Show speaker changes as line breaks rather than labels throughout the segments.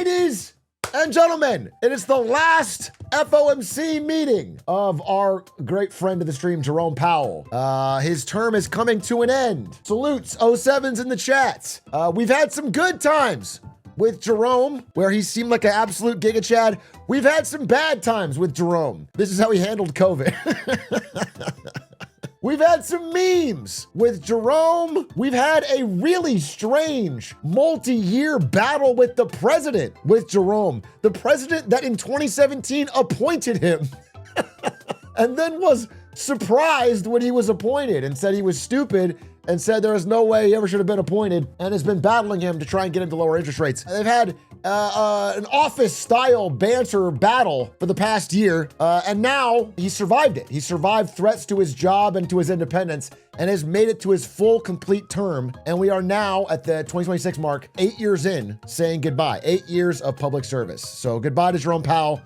Ladies and gentlemen, it is the last FOMC meeting of our great friend of the stream, Jerome Powell. His term is coming to an end. Salutes 07s in the chats. We've had some good times with Jerome, where he seemed like an absolute giga chad. We've had some bad times with Jerome. This is how he handled COVID. We've had some memes with Jerome. We've had a really strange multi-year battle with the president with Jerome. The president that in 2017 appointed him and then was surprised when he was appointed and said he was stupid and said there is no way he ever should have been appointed and has been battling him to try and get him to lower interest rates. They've had an office-style banter battle for the past year, and now he survived it. He survived threats to his job and to his independence and has made it to his full, complete term. And we are now at the 2026 mark, 8 years in, saying goodbye. 8 years of public service. So goodbye to Jerome Powell,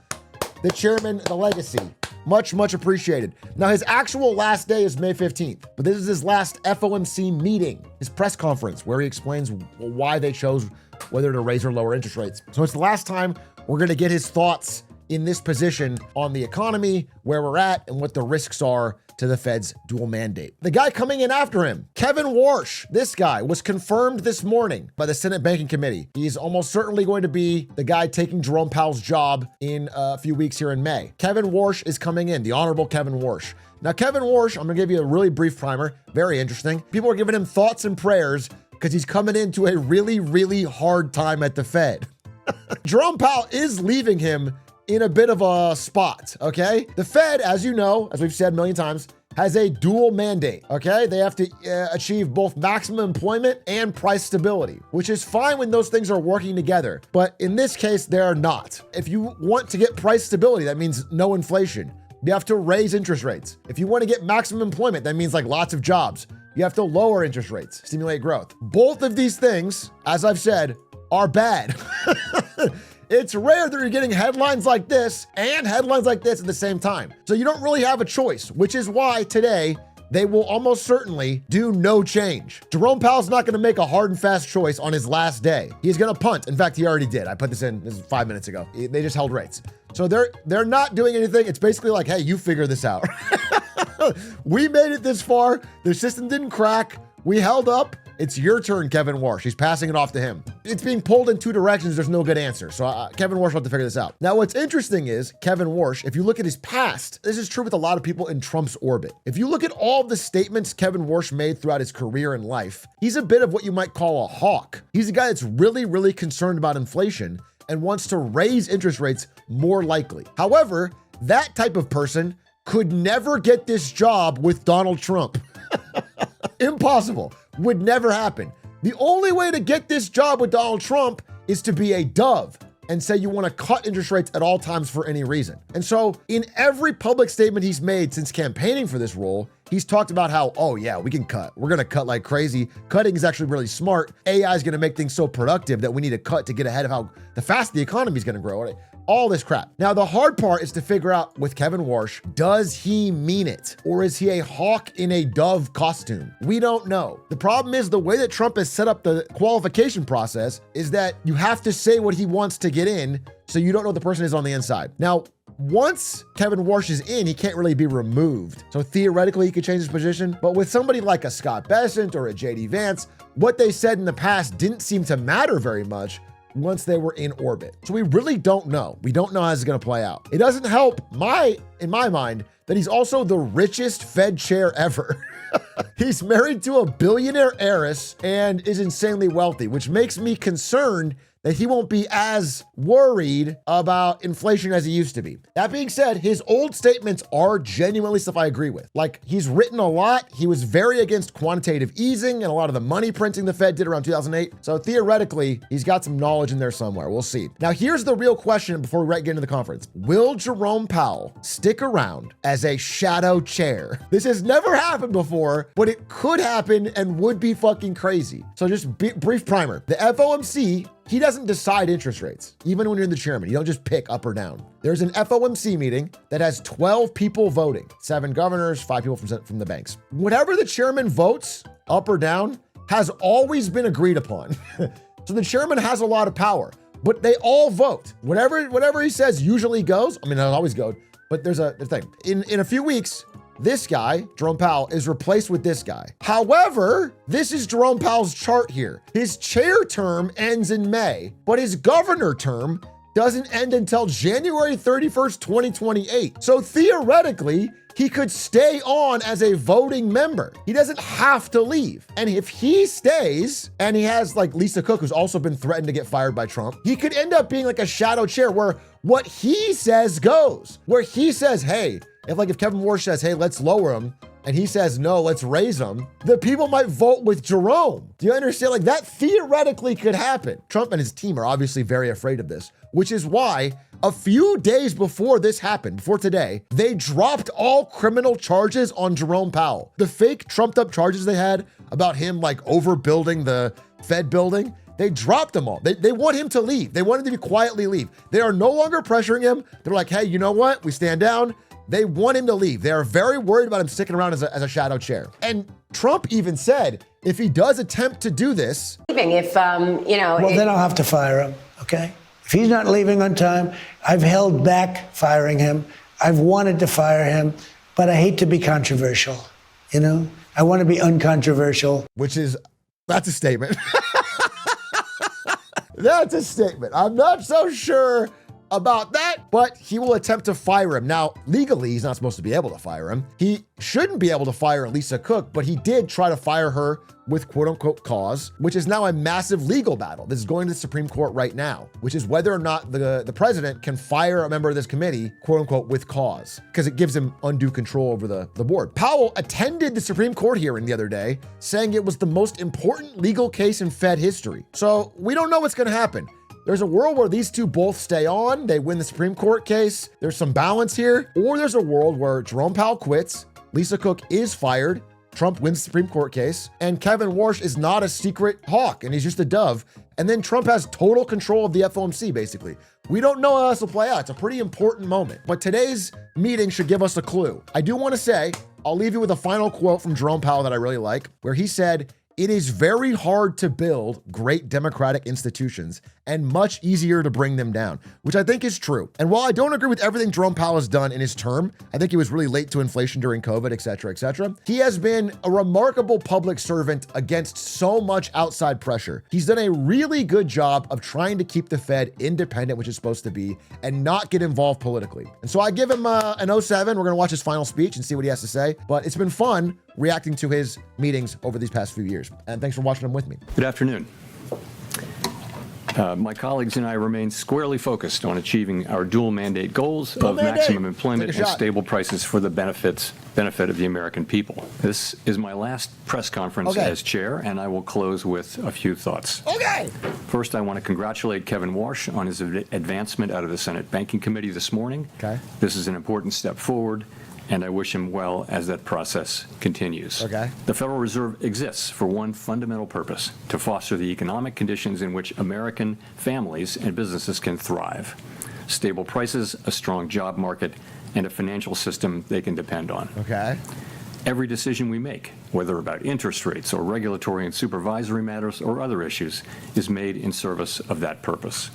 the chairman, the legacy. Much, much appreciated. Now, his actual last day is May 15th, but this is his last FOMC meeting, his press conference, where he explains why they chose whether to raise or lower interest rates. So it's the last time we're going to get his thoughts in this position on the economy, where we're at, and what the risks are to the Fed's dual mandate. The guy coming in after him, Kevin Warsh, this guy was confirmed this morning by the Senate Banking Committee. He's almost certainly going to be the guy taking Jerome Powell's job in a few weeks here in May. Kevin Warsh is coming in, the Honorable Kevin Warsh. Now, Kevin Warsh, I'm gonna give you a really brief primer, very interesting. People are giving him thoughts and prayers because he's coming into a really, really hard time at the Fed. Jerome Powell is leaving him in a bit of a spot, okay? The Fed, as you know, as we've said a million times, has a dual mandate, okay? They have to achieve both maximum employment and price stability, which is fine when those things are working together. But in this case, they're not. If you want to get price stability, that means no inflation. You have to raise interest rates. If you want to get maximum employment, that means like lots of jobs. You have to lower interest rates, stimulate growth. Both of these things, as I've said, are bad. It's rare that you're getting headlines like this and headlines like this at the same time. So you don't really have a choice, which is why today they will almost certainly do no change. Jerome Powell's not going to make a hard and fast choice on his last day. He's going to punt. In fact, he already did. I put this is 5 minutes ago. They just held rates. So they're not doing anything. It's basically like, hey, you figure this out. We made it this far. The system didn't crack. We held up. It's your turn, Kevin Warsh. He's passing it off to him. It's being pulled in two directions. There's no good answer. So Kevin Warsh will have to figure this out. Now, what's interesting is Kevin Warsh, if you look at his past, this is true with a lot of people in Trump's orbit. If you look at all of the statements Kevin Warsh made throughout his career and life, he's a bit of what you might call a hawk. He's a guy that's really, really concerned about inflation and wants to raise interest rates more likely. However, that type of person could never get this job with Donald Trump. Impossible. Would never happen. The only way to get this job with Donald Trump is to be a dove and say you want to cut interest rates at all times for any reason. And so in every public statement he's made since campaigning for this role, he's talked about how, oh yeah, we can cut. We're going to cut like crazy. Cutting is actually really smart. AI is going to make things so productive that we need to cut to get ahead of how the fast the economy is going to grow. All this crap. Now, the hard part is to figure out with Kevin Warsh, does he mean it? Or is he a hawk in a dove costume? We don't know. The problem is the way that Trump has set up the qualification process is that you have to say what he wants to get in, so you don't know what the person is on the inside. Now, once Kevin Warsh is in, he can't really be removed. So theoretically, he could change his position. But with somebody like a Scott Bessent or a JD Vance, what they said in the past didn't seem to matter very much once they were in orbit. So we really don't know. We don't know how this is going to play out. It doesn't help in my mind that he's also the richest Fed chair ever. He's married to a billionaire heiress and is insanely wealthy, which makes me concerned that he won't be as worried about inflation as he used to be. That being said, his old statements are genuinely stuff I agree with. Like, he's written a lot. He was very against quantitative easing and a lot of the money printing the Fed did around 2008. So theoretically, he's got some knowledge in there somewhere. We'll see. Now, here's the real question before we get into the conference. Will Jerome Powell stick around as a shadow chair? This has never happened before, but it could happen and would be fucking crazy. So just brief primer. The FOMC, he doesn't decide interest rates, even when you're the chairman. You don't just pick up or down. There's an FOMC meeting that has 12 people voting, 7 governors, 5 people from the banks. Whatever the chairman votes, up or down, has always been agreed upon. So the chairman has a lot of power. but they all vote. Whatever he says usually goes. I mean, it'll always go, but there's a thing. In a few weeks, this guy, Jerome Powell, is replaced with this guy. However, this is Jerome Powell's chart here. His chair term ends in May, but his governor term doesn't end until January 31st, 2028. So theoretically, he could stay on as a voting member. He doesn't have to leave. And if he stays, and he has like Lisa Cook, who's also been threatened to get fired by Trump, he could end up being like a shadow chair where what he says goes, where he says, hey, if Kevin Warsh says, hey, let's lower him, and he says, no, let's raise him, the people might vote with Jerome. Do you understand? Like that theoretically could happen. Trump and his team are obviously very afraid of this, which is why a few days before this happened, before today, they dropped all criminal charges on Jerome Powell. The fake trumped up charges they had about him like overbuilding the Fed building, they dropped them all. They want him to leave. They want him to quietly leave. They are no longer pressuring him. They're like, hey, you know what? We stand down. They want him to leave. They are very worried about him sticking around as a shadow chair. And Trump even said, if he does attempt to do this,
if
well, then I'll have to fire him. Okay. If he's not leaving on time, I've held back firing him. I've wanted to fire him, but I hate to be controversial. I want to be uncontroversial.
That's a statement. That's a statement. I'm not so sure about that, but he will attempt to fire him. Now, legally, he's not supposed to be able to fire him. He shouldn't be able to fire Lisa Cook, but he did try to fire her with quote unquote cause, which is now a massive legal battle. This is going to the Supreme Court right now, which is whether or not the president can fire a member of this committee, quote unquote, with cause, because it gives him undue control over the board. Powell attended the Supreme Court hearing the other day, saying it was the most important legal case in Fed history. So we don't know what's going to happen. There's a world where these two both stay on, they win the Supreme Court case, there's some balance here, or there's a world where Jerome Powell quits, Lisa Cook is fired, Trump wins the Supreme Court case, and Kevin Warsh is not a secret hawk and he's just a dove, and then Trump has total control of the FOMC, basically. We don't know how this will play out. It's a pretty important moment, but today's meeting should give us a clue. I do want to say, I'll leave you with a final quote from Jerome Powell that I really like, where he said, "It is very hard to build great democratic institutions and much easier to bring them down," which I think is true. And while I don't agree with everything Jerome Powell has done in his term, I think he was really late to inflation during COVID, et cetera, he has been a remarkable public servant against so much outside pressure. He's done a really good job of trying to keep the Fed independent, which is supposed to be, and not get involved politically. And so I give him an 07. We're going to watch his final speech and see what he has to say. But it's been fun reacting to his meetings over these past few years. And thanks for watching them with me.
Good afternoon. My colleagues and I remain squarely focused on achieving our dual mandate goals of maximum employment and stable prices for the benefit of the American people. This is my last press conference as chair, and I will close with a few thoughts. First, I want to congratulate Kevin Warsh on his advancement out of the Senate Banking Committee this morning. This is an important step forward, and I wish him well as that process continues. The Federal Reserve exists for one fundamental purpose: to foster the economic conditions in which American families and businesses can thrive. Stable prices, a strong job market, and a financial system they can depend on. Every decision we make, whether about interest rates or regulatory and supervisory matters or other issues, is made in service of that purpose.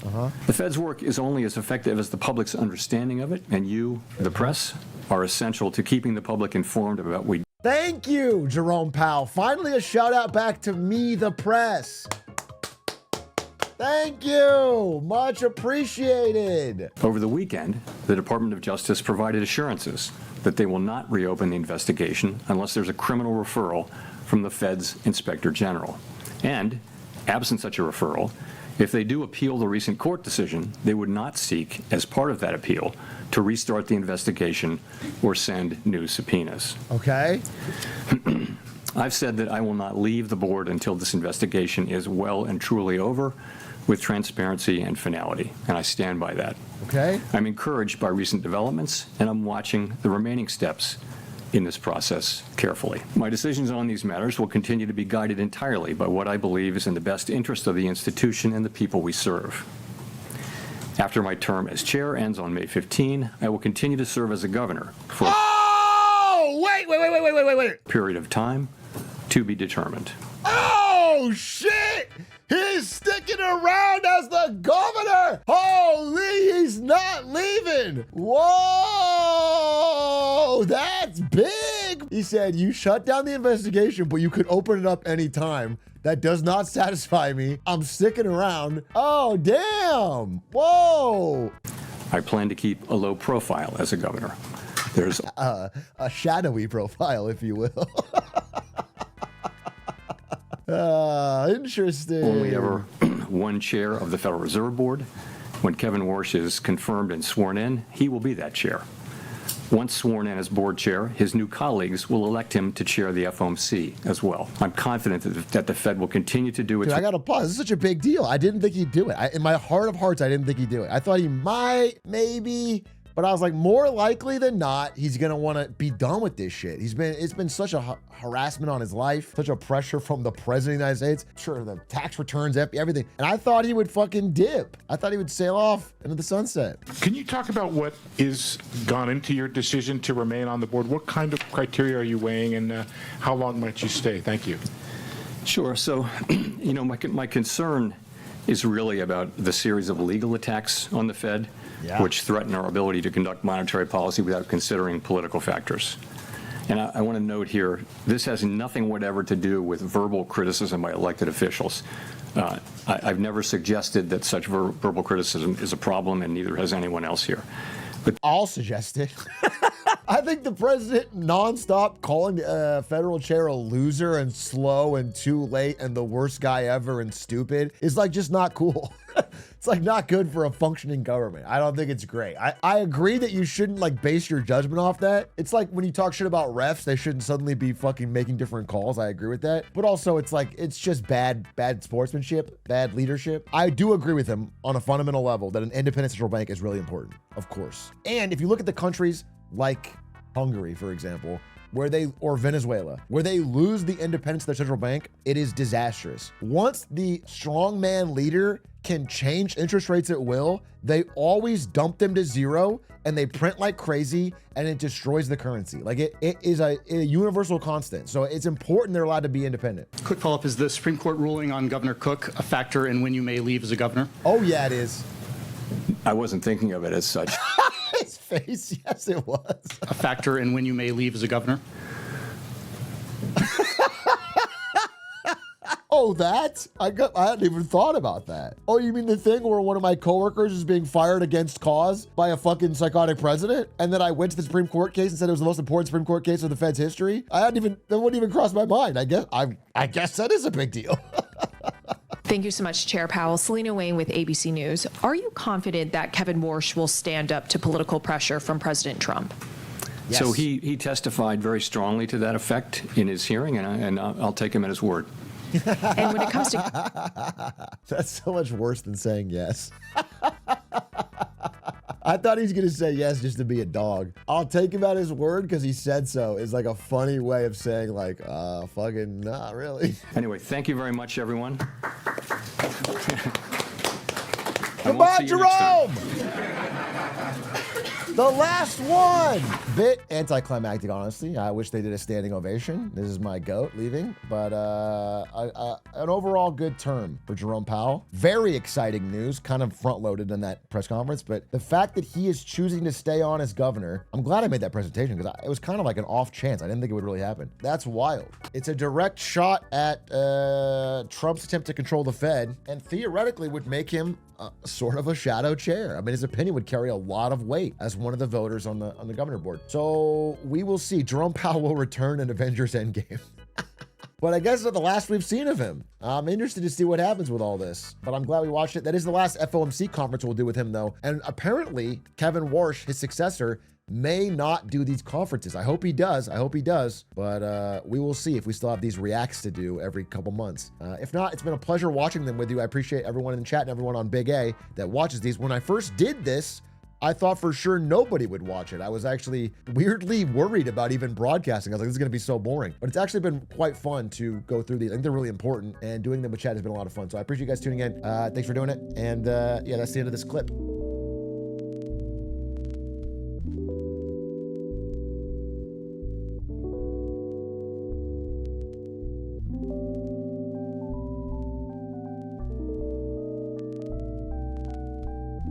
The Fed's work is only as effective as the public's understanding of it, and you, the press, are essential to keeping the public informed about what we.
Thank you, Jerome Powell. Finally, a shout out back to me, the press. Thank you. Much appreciated.
Over the weekend, the Department of Justice provided assurances that they will not reopen the investigation unless there's a criminal referral from the Fed's Inspector General. And, absent such a referral, if they do appeal the recent court decision, they would not seek, as part of that appeal, to restart the investigation or send new subpoenas. I've said that I will not leave the board until this investigation is well and truly over, with transparency and finality, and I stand by that. I'm encouraged by recent developments, and I'm watching the remaining steps in this process carefully. My decisions on these matters will continue to be guided entirely by what I believe is in the best interest of the institution and the people we serve. After my term as chair ends on May 15, I will continue to serve as a governor for
wait.
a period of time to be determined.
Oh, shit! He's sticking around as the governor. Holy, he's not leaving. Whoa, that's big. He said, you shut down the investigation, but you could open it up anytime. That does not satisfy me. I'm sticking around. Oh, damn. Whoa.
I plan to keep a low profile as a governor. There's
a shadowy profile, if you will. Interesting.
Only ever one chair of the Federal Reserve Board. When Kevin Warsh is confirmed and sworn in, he will be that chair. Once sworn in as board chair, his new colleagues will elect him to chair the FOMC as well. I'm confident that the Fed will continue to do its...
Dude, I got to pause. This is such a big deal. I didn't think he'd do it. In my heart of hearts, I didn't think he'd do it. I thought he might, maybe... But I was like, more likely than not, he's going to want to be done with this shit. It's been such a harassment on his life, such a pressure from the president of the United States. Sure, the tax returns, everything. And I thought he would fucking dip. I thought he would sail off into the sunset.
Can you talk about what is gone into your decision to remain on the board? What kind of criteria are you weighing, and how long might you stay? Thank you.
Sure. So, my concern is really about the series of legal attacks on the Fed, which threaten our ability to conduct monetary policy without considering political factors. And I want to note here, this has nothing whatever to do with verbal criticism by elected officials. I've never suggested that such verbal criticism is a problem, and neither has anyone else here. But
I'll suggest it. I think the president nonstop calling the federal chair a loser and slow and too late and the worst guy ever and stupid is like just not cool. It's like not good for a functioning government. I don't think it's great. I agree that you shouldn't like base your judgment off that. It's like when you talk shit about refs, they shouldn't suddenly be fucking making different calls. I agree with that. But also it's like, it's just bad sportsmanship, bad leadership. I do agree with him on a fundamental level that an independent central bank is really important, of course. And if you look at the countries like Hungary, for example, or Venezuela, where they lose the independence of their central bank, it is disastrous. Once the strongman leader can change interest rates at will, they always dump them to zero and they print like crazy and it destroys the currency. Like it is a universal constant. So it's important they're allowed to be independent.
Quick follow-up, is the Supreme Court ruling on Governor Cook a factor in when you may leave as a governor?
Oh yeah, it is.
I wasn't thinking of it as such.
His face, yes it was.
A factor in when you may leave as a governor?
Oh, that? I hadn't even thought about that. Oh, you mean the thing where one of my coworkers is being fired against cause by a fucking psychotic president? And then I went to the Supreme Court case and said it was the most important Supreme Court case of the Fed's history? That wouldn't even cross my mind. I guess that is a big deal.
Thank you so much, Chair Powell. Selena Wayne with ABC News. Are you confident that Kevin Warsh will stand up to political pressure from President Trump?
Yes.
So he testified very strongly to that effect in his hearing, and I'll take him at his word.
And when it comes to...
That's so much worse than saying yes. I thought he was going to say yes just to be a dog. I'll take him at his word because he said so. It's like a funny way of saying like, fucking not really.
Anyway, thank you very much, everyone.
Goodbye, Jerome! The last one! Bit anticlimactic, honestly. I wish they did a standing ovation. This is my goat leaving. But an overall good term for Jerome Powell. Very exciting news, kind of front-loaded in that press conference. But the fact that he is choosing to stay on as governor, I'm glad I made that presentation because it was kind of like an off chance. I didn't think it would really happen. That's wild. It's a direct shot at Trump's attempt to control the Fed and theoretically would make him sort of a shadow chair. I mean, his opinion would carry a lot of weight as one of the voters on the governor board. So we will see. Jerome Powell will return in Avengers Endgame. But I guess that's the last we've seen of him. I'm interested to see what happens with all this, but I'm glad we watched it. That is the last FOMC conference we'll do with him, though. And apparently, Kevin Warsh, his successor, may not do these conferences. I hope he does. But we will see if we still have these reacts to do every couple months. If not, it's been a pleasure watching them with you. I appreciate everyone in the chat and everyone on Big A that watches these. When I first did this, I thought for sure nobody would watch it. I was actually weirdly worried about even broadcasting. I was like, this is going to be so boring. But it's actually been quite fun to go through these. I think they're really important, and doing them with chat has been a lot of fun. So I appreciate you guys tuning in. Thanks for doing it. And yeah, that's the end of this clip.